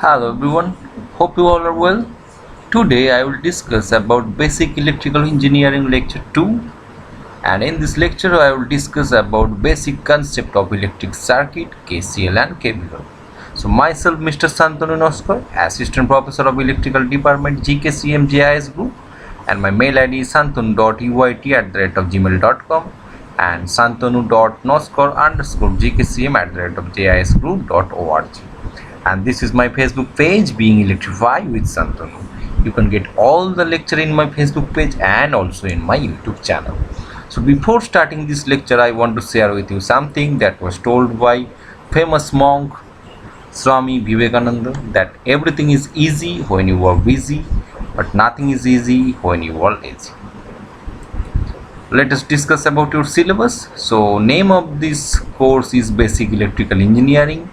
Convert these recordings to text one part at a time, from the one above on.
Hello everyone, hope you all are well. Today I will discuss about basic electrical engineering lecture 2, and in this lecture I will discuss about basic concept of electric circuit, KCL and KVL. So myself Mr. Santanu Noskar, Assistant Professor of Electrical Department GKCM JIS Group, and my mail ID is santanu.uyt@gmail.com and santanu.noskar_gkcm@jisgroup.org, and this is my Facebook page, Being Electrified with Santanu. You can get all the lecture in my Facebook page and also in my YouTube channel. So before starting this lecture, I want to share with you something that was told by famous monk Swami Vivekananda, that everything is easy when you are busy, but nothing is easy when you are lazy. Let us discuss about your syllabus. So name of this course is Basic Electrical Engineering.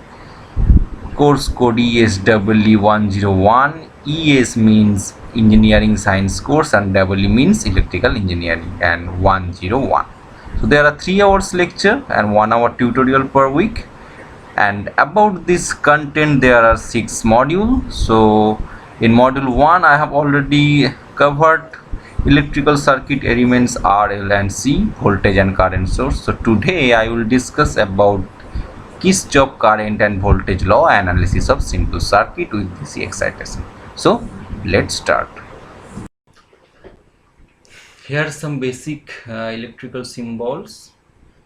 Course code ESEE101. ES means engineering science course and EE means electrical engineering, and 101. So there are 3 hours lecture and 1 hour tutorial per week. And about this content, there are 6 modules. So in module 1 I have already covered electrical circuit elements R, L and C, voltage and current source. So today I will discuss about Kirchhoff current and voltage law, analysis of simple circuit with DC excitation. So let's start. Here are some basic electrical symbols.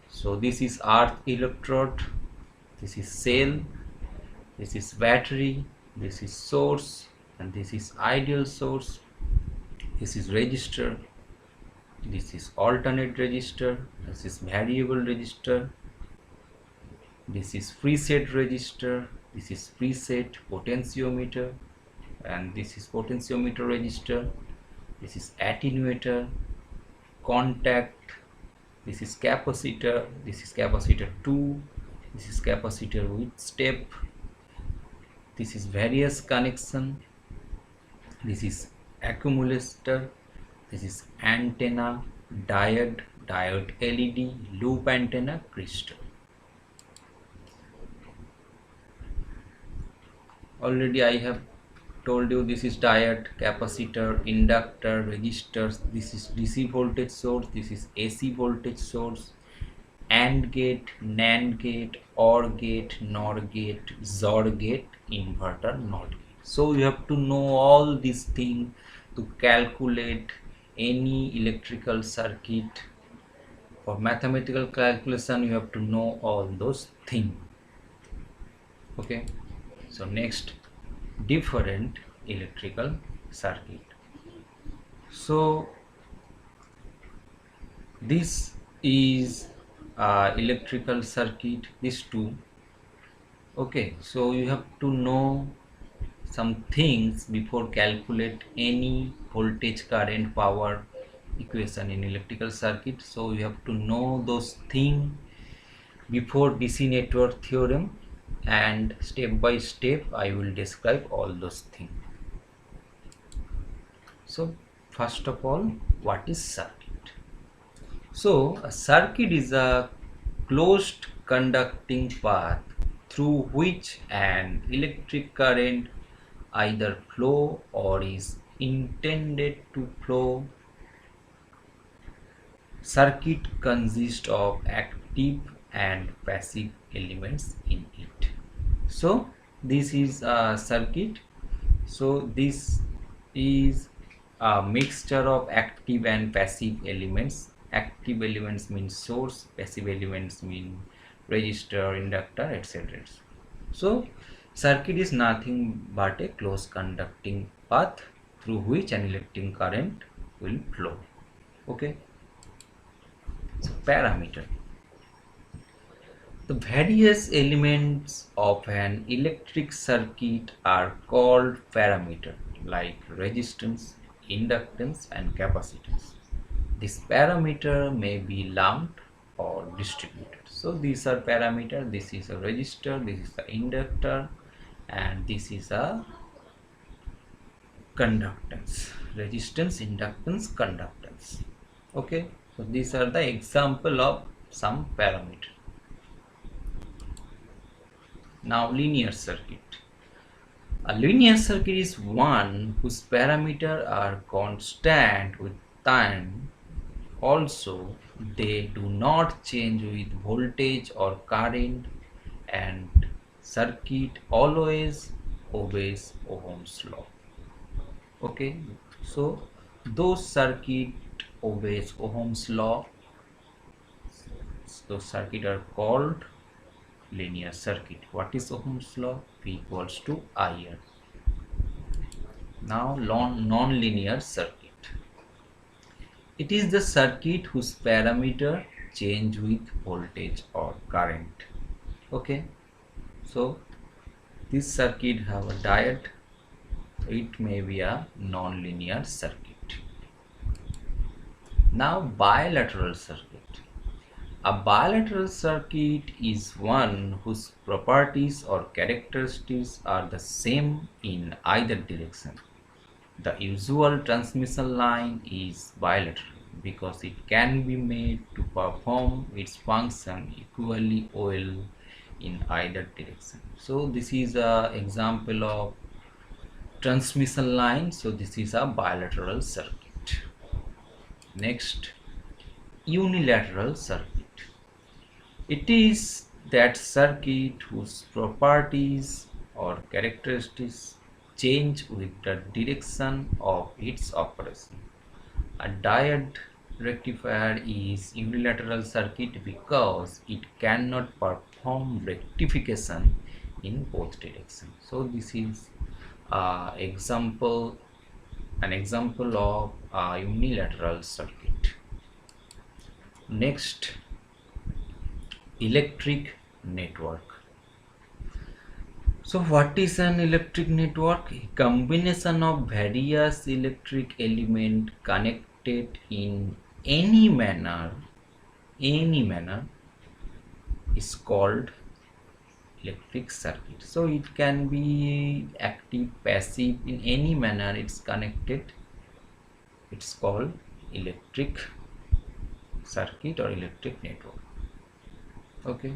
So this is earth electrode, this is cell, this is battery, this is source, and this is ideal source. This is resistor, this is alternate resistor, this is variable resistor, this is preset resistor, this is preset potentiometer, and this is potentiometer resistor, this is attenuator, contact, this is capacitor, this is capacitor 2, this is capacitor with step, this is various connection, this is accumulator, this is antenna, diode, diode LED, loop antenna, crystal. Already I have told you this is diode, capacitor, inductor, resistors. This is DC voltage source, this is AC voltage source, AND gate, NAND gate, OR gate, NOR gate, XOR gate, inverter, NOT gate. So you have to know all these things to calculate any electrical circuit. For mathematical calculation you have to know all those things. Okay, so next, different electrical circuit. So this is electrical circuit, this two. Okay, so you have to know some things before calculate any voltage, current, power equation in electrical circuit. So you have to know those things before DC network theorem, and step by step I will describe all those things. So first of all, what is circuit? So a circuit is a closed conducting path through which an electric current either flow or is intended to flow. Circuit consists of active and passive elements in it. So this is a circuit. So this is a mixture of active and passive elements. Active elements mean source, passive elements mean resistor, inductor, etc. So circuit is nothing but a closed conducting path through which an electric current will flow. Okay, so parameter. The various elements of an electric circuit are called parameter, like resistance, inductance and capacitance. This parameter may be lumped or distributed. So these are parameter. This is a resistor, this is the inductor, and this is a conductance. Resistance, inductance, conductance. Okay, so these are the example of some parameter. Now linear circuit. A linear circuit is one whose parameters are constant with time. Also, they do not change with voltage or current, and circuit always obeys Ohm's law. Okay, so those circuit obeys Ohm's law, those circuit are called linear circuit. What is Ohm's law? V equals to IR. Now non-linear circuit. It is the circuit whose parameter change with voltage or current. Okay, so this circuit have a diode, so it may be a non-linear circuit. Now bilateral circuit. A bilateral circuit is one whose properties or characteristics are the same in either direction. The usual transmission line is bilateral because it can be made to perform its function equally well in either direction. So this is an example of transmission line. So this is a bilateral circuit. Next, unilateral circuit. It is that circuit whose properties or characteristics change with the direction of its operation. A diode rectifier is unilateral circuit because it cannot perform rectification in both directions. So this is an example of a unilateral circuit. Next, electric network. So what is an electric network? A combination of various electric elements connected in any manner is called electric circuit. So it can be active, passive, in any manner it's connected. It's called electric circuit or electric network. Okay,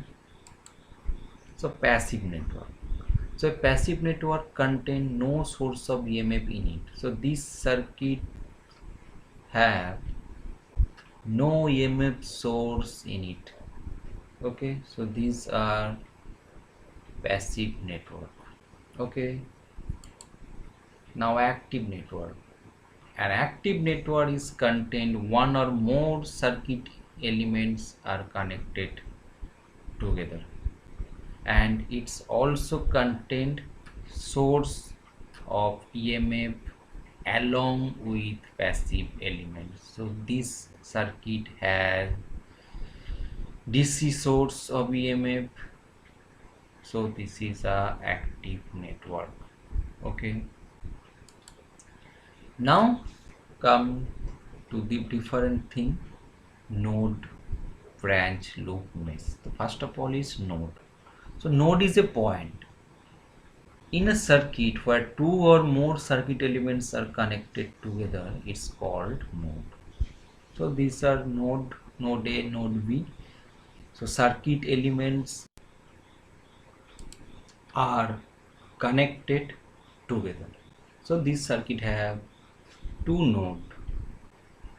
so passive network. So a passive network contain no source of EMF in it. So this circuit have no EMF source in it. Okay, so these are passive network. Okay, now active network. An active network is contained one or more circuit elements are connected together, and it's also contained source of EMF along with passive elements. So this circuit has DC source of EMF, so this is a active network. Okay, now come to the different thing: node, branch, loop, mesh. So first of all is node. So node is a point in a circuit where two or more circuit elements are connected together. It's called node. So these are node A, node B. So circuit elements are connected together. So this circuit have two nodes.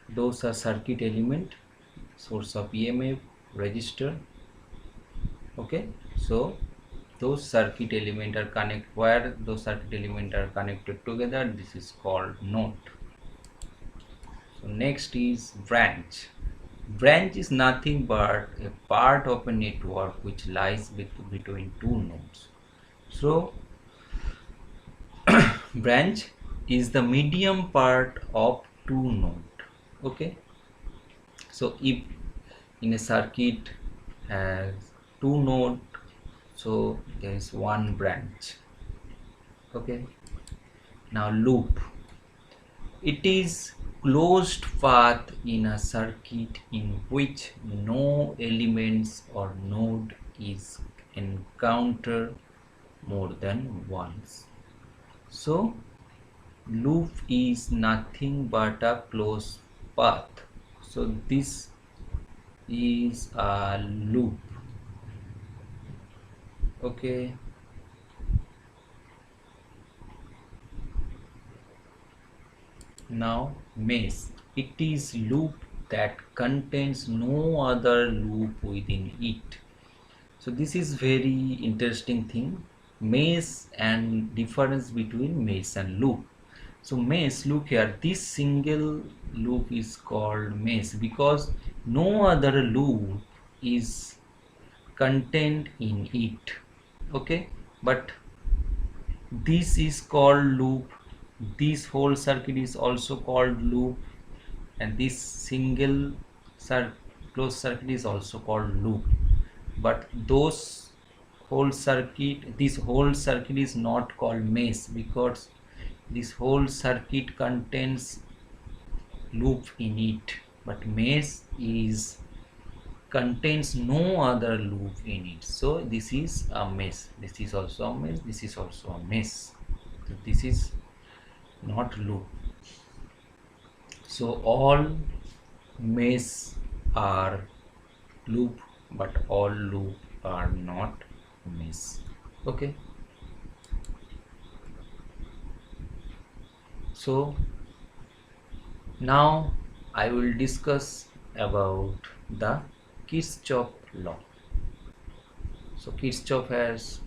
Those are circuit element, source of EMF, resistor. Okay, so those circuit element are where those circuit element are connected together, this is called node. So next is branch. Branch is nothing but a part of a network which lies between two nodes. So branch is the medium part of two nodes. Okay, so if in a circuit has two nodes, so there is one branch. Okay, now loop. It is closed path in a circuit in which no elements or node is encountered more than once. So loop is nothing but a closed path. So this is a loop. Okay, Now mesh, it is loop that contains no other loop within it. So this is very interesting thing, mesh and difference between mesh and loop. So mesh, look here, this single loop is called mesh because no other loop is contained in it. Okay, but this is called loop, this whole circuit is also called loop, and this single closed circuit is also called loop. But those whole circuit, this whole circuit is not called mesh because this whole circuit contains loop in it, but mesh is contains no other loop in it. So this is a mesh, this is also a mesh, this is also a mesh. So this is not loop. So all mesh are loop, but all loop are not mesh. Okay, so now I will discuss about the Kirchhoff law. So Kirchhoff has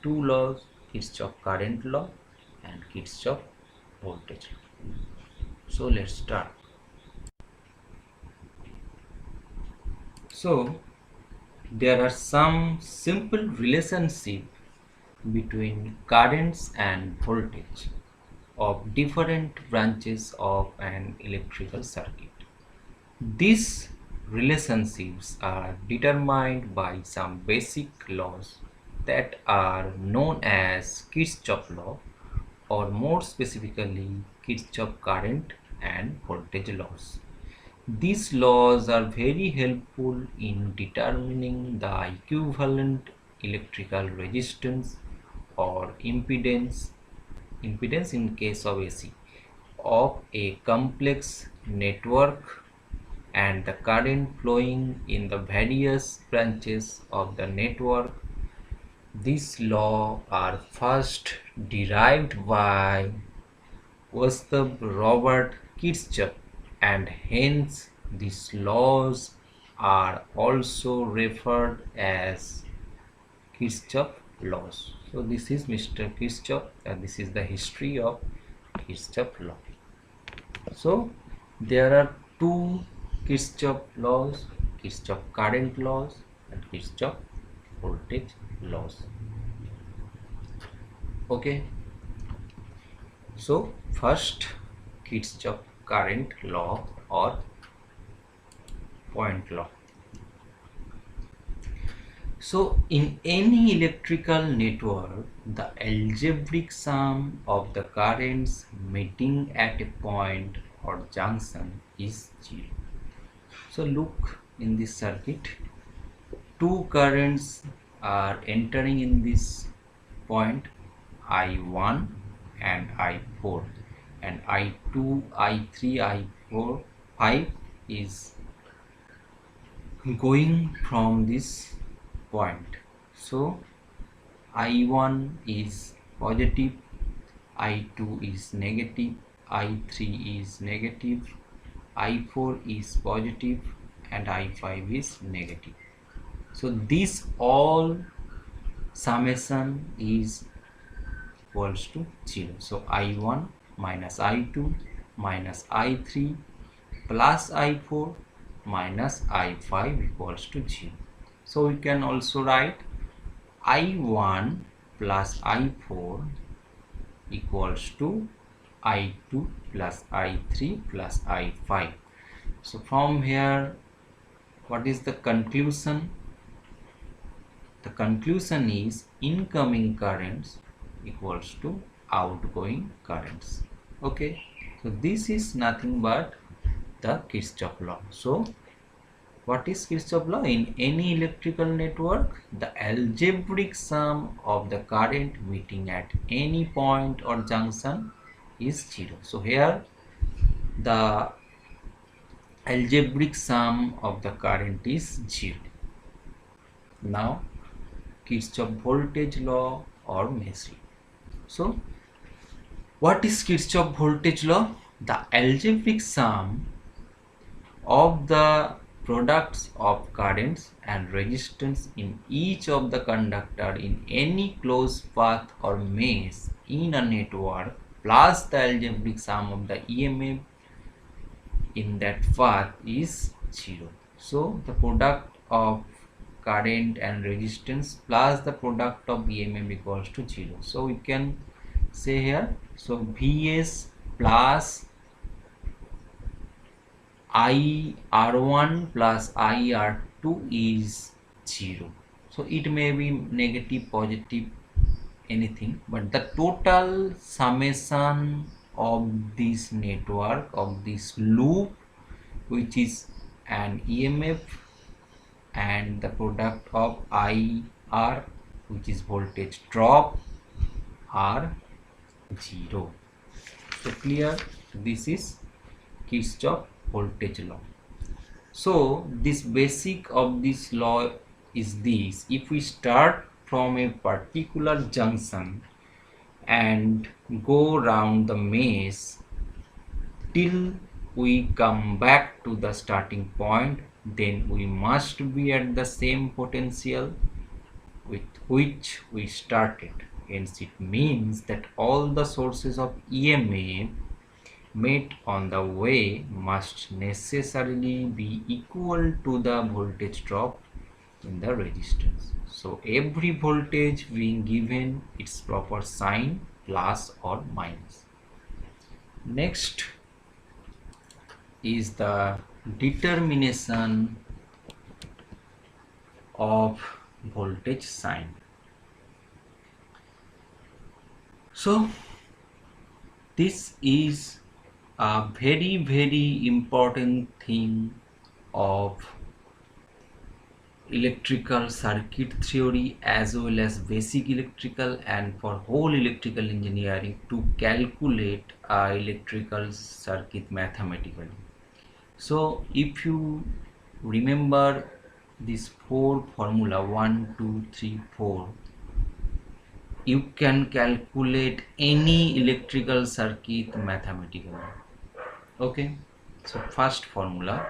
two laws, Kirchhoff current law and Kirchhoff voltage law. So let's start. So there are some simple relationship between currents and voltage of different branches of an electrical circuit. These relationships are determined by some basic laws that are known as Kirchhoff law, or more specifically Kirchhoff current and voltage laws. These laws are very helpful in determining the equivalent electrical resistance or impedance in case of AC of a complex network and the current flowing in the various branches of the network. These laws are first derived by Gustav Robert Kirchhoff, and hence these laws are also referred as Kirchhoff laws. So this is Mr. Kirchhoff and this is the history of Kirchhoff law. So there are two Kirchhoff laws, Kirchhoff current laws and Kirchhoff voltage laws. Okay, so first Kirchhoff current law or point law. So in any electrical network, the algebraic sum of the currents meeting at a point or junction is 0. So look in this circuit, two currents are entering in this point, I1 and I4, and I2, I3, I4, 5 is going from this point. So I1 is positive, I2 is negative, I3 is negative, I4 is positive, and I5 is negative. So this all summation is equals to 0. So I1 minus I2 minus I3 plus I4 minus I5 equals to 0. So we can also write I1 plus I4 equals to I2 plus I3 plus I5. So from here, what is the conclusion? The conclusion is incoming currents equals to outgoing currents. Okay, so this is nothing but the Kirchhoff law. So what is Kirchhoff law? In any electrical network, the algebraic sum of the current meeting at any point or junction is 0. So here the algebraic sum of the current is 0. Now Kirchhoff voltage law or mesh law. So what is Kirchhoff voltage law? the algebraic sum of the products of currents and resistance in each of the conductor in any closed path or mesh in a network plus the algebraic sum of the EMF in that path is 0. So the product of current and resistance plus the product of EMF equals to 0. So we can say here, so Vs plus IR1 plus IR2 is 0. So it may be negative, positive, anything, but the total summation of this network, of this loop, which is an EMF, and the product of IR, which is voltage drop, are 0. So clear, this is Kirchhoff voltage law. So this basic of this law is this: if we start from a particular junction and go round the mesh till we come back to the starting point, then we must be at the same potential with which we started. Hence it means that all the sources of EMF met on the way must necessarily be equal to the voltage drop in the resistance. So every voltage being given its proper sign, plus or minus. Next is the determination of voltage sign. So this is a very important thing of electrical circuit theory as well as basic electrical and for whole electrical engineering to calculate electrical circuit mathematically. So if you remember this 4 formula 1, 2, 3, 4, you can calculate any electrical circuit mathematically. Okay, so first formula.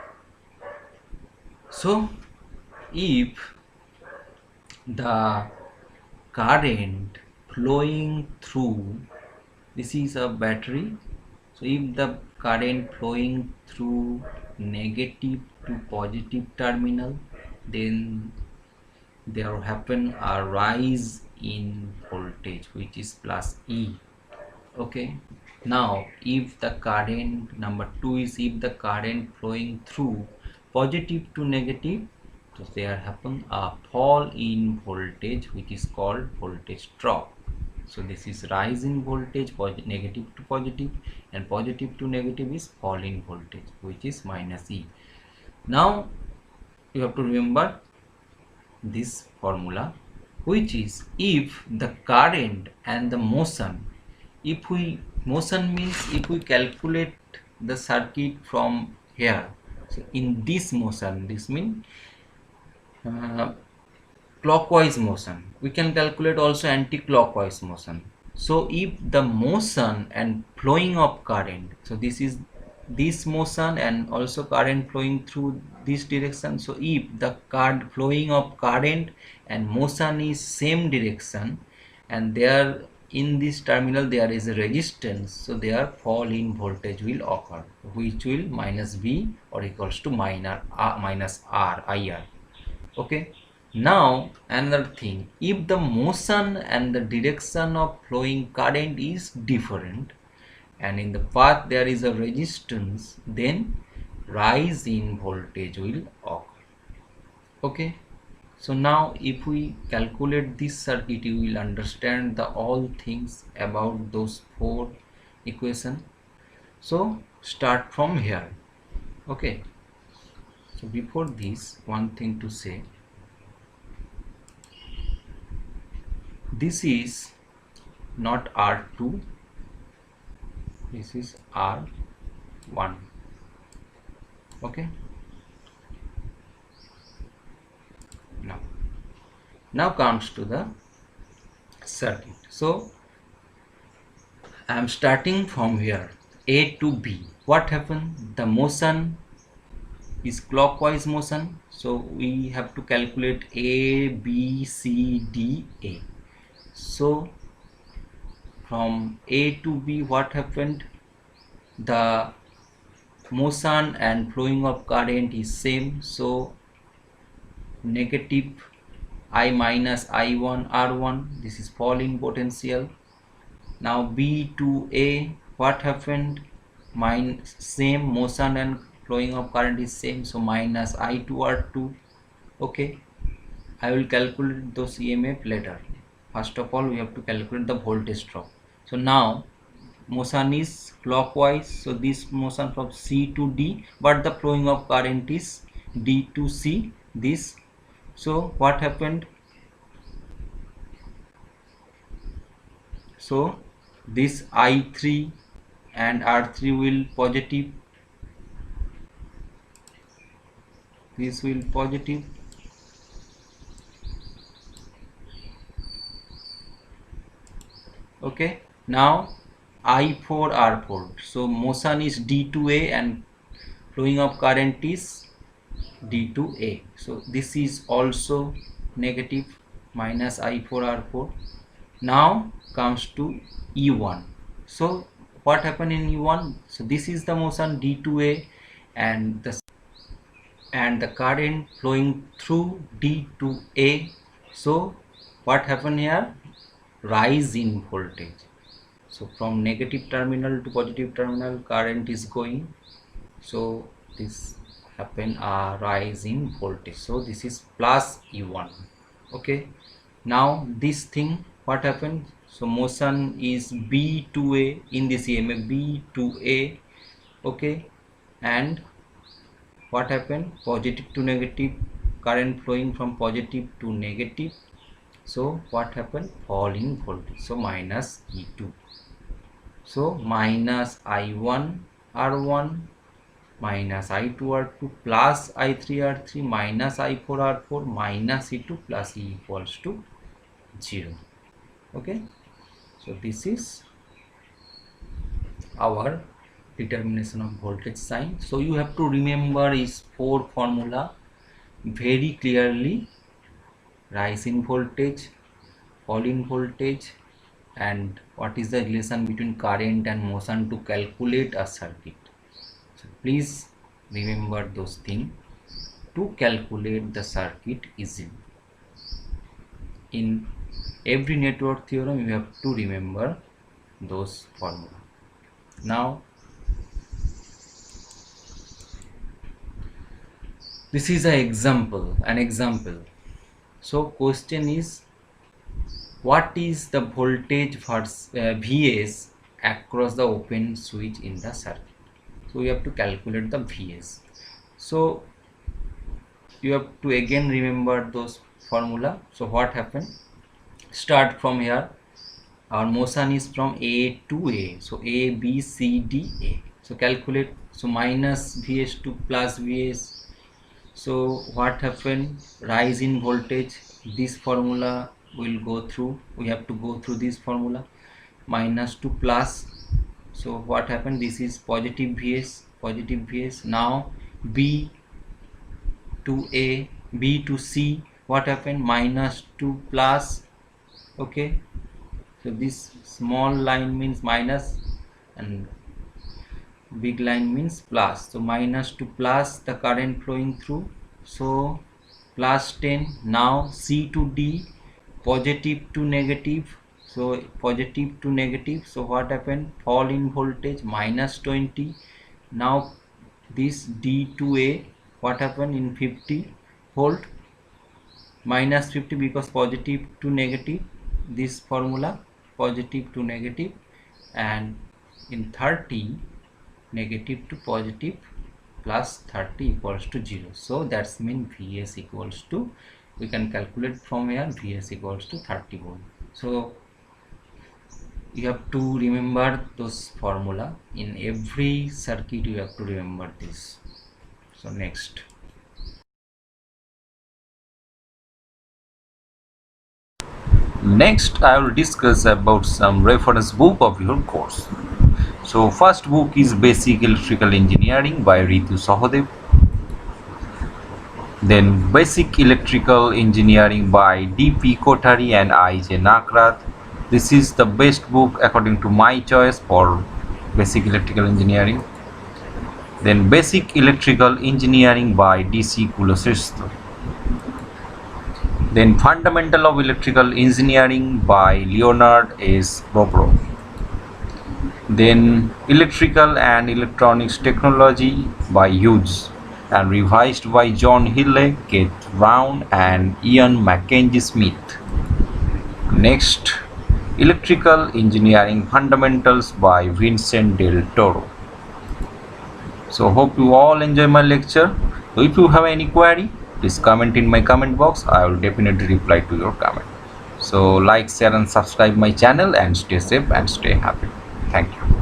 So if the current flowing through, this is a battery, so if the current flowing through negative to positive terminal, then there will happen a rise in voltage which is plus E. Okay, now if the current, number 2 is if the current flowing through positive to negative, so there happen a fall in voltage which is called voltage drop. So this is rise in voltage, negative to positive, and positive to negative is fall in voltage which is minus E. Now you have to remember this formula, which is if the current and the motion, if we, motion means if we calculate the circuit from here, so in this motion, this means clockwise motion, we can calculate also anti-clockwise motion. So if the motion and flowing of current, so this is this motion and also current flowing through this direction, so if the current flowing of current and motion is same direction and there in this terminal there is a resistance, so their fall in voltage will occur, which will minus V or equals to minus R IR. Okay, now another thing, if the motion and the direction of flowing current is different and in the path there is a resistance, then rise in voltage will occur. Okay, so now if we calculate this circuit, you will understand the all things about those 4 equations. So start from here. Okay, so before this, one thing to say, this is not R2, this is R1. Okay, now comes to the circuit. So I am starting from here A to B. what happened? The motion is clockwise motion, so we have to calculate A, B, C, D, A. So from A to B, what happened? The motion and flowing of current is same, so negative I minus I1 R1, this is fall in potential. Now B to A, what happened? Same motion and flowing of current is same, so minus I2 R2. Okay, I will calculate those EMF later. First of all, we have to calculate the voltage drop. So now motion is clockwise, so this motion from C to D, but the flowing of current is D to C, this. So what happened? So this I3 and R3 will positive, this will positive. Okay, now I4 R4, so motion is D to A and flowing of current is D to A, so this is also negative, minus I4 R4. Now comes to E1. So what happened in E1? So this is the motion D to A and the current flowing through D to A. So what happened here? Rise in voltage. So from negative terminal to positive terminal, current is going. So this happen a rise in voltage. So this is plus E1. Okay. Now this thing, what happened? So motion is B to A in this EMF, B to A. Okay. And what happened? Positive to negative, current flowing from positive to negative. So what happened? Fall in voltage, so minus E2. So minus I1 R1 minus I2 R2 plus I3 R3 minus I4 R4 minus E2 plus E equals to 0. Okay, so this is our determination of voltage sign. So you have to remember is 4 formula very clearly: rise in voltage, fall in voltage, and what is the relation between current and motion to calculate a circuit. So please remember those things to calculate the circuit easily. In every network theorem you have to remember those formula. Now this is an example. So question is, what is the voltage Vs across the open switch in the circuit? So we have to calculate the Vs. So you have to again remember those formula. So what happened? Start from here. Our motion is from A to A, so A, B, C, D, A. So calculate. So minus Vs to plus Vs. So what happened? Rise in voltage. This formula will go through. We have to go through this formula. Minus to plus. So what happened? This is positive Vs. Positive Vs. Now B to A, B to C. What happened? Minus to plus. Okay. So this small line means minus and big line means plus. So minus to plus, the current flowing through. So plus 10. Now C to D, positive to negative. So positive to negative. So what happened? Fall in voltage, minus 20. Now this D to A, what happened in 50 volt? Minus 50, because positive to negative, this formula positive to negative, and in 30 negative to positive plus 30 equals to 0. So that's mean Vs equals to, we can calculate from here, Vs equals to 30 volt. So you have to remember those formula in every circuit, you have to remember this. So next, Next, I will discuss about some reference book of your course. So first book is Basic Electrical Engineering by Ritu Sahadev. Then Basic Electrical Engineering by D.P. Kothari and I.J. Nakrath. This is the best book according to my choice for Basic Electrical Engineering. Then Basic Electrical Engineering by D.C. Kuloshrestha. Then Fundamental of Electrical Engineering by Leonard S. Bobrow. Then Electrical and Electronics Technology by Hughes and revised by John Hille, Keith Brown and Ian Mackenzie Smith. Next, Electrical Engineering Fundamentals by Vincent Del Toro. So hope you all enjoy my lecture. So if you have any query, please comment in my comment box. I will definitely reply to your comment. So like, share and subscribe my channel and stay safe and stay happy. Thank you.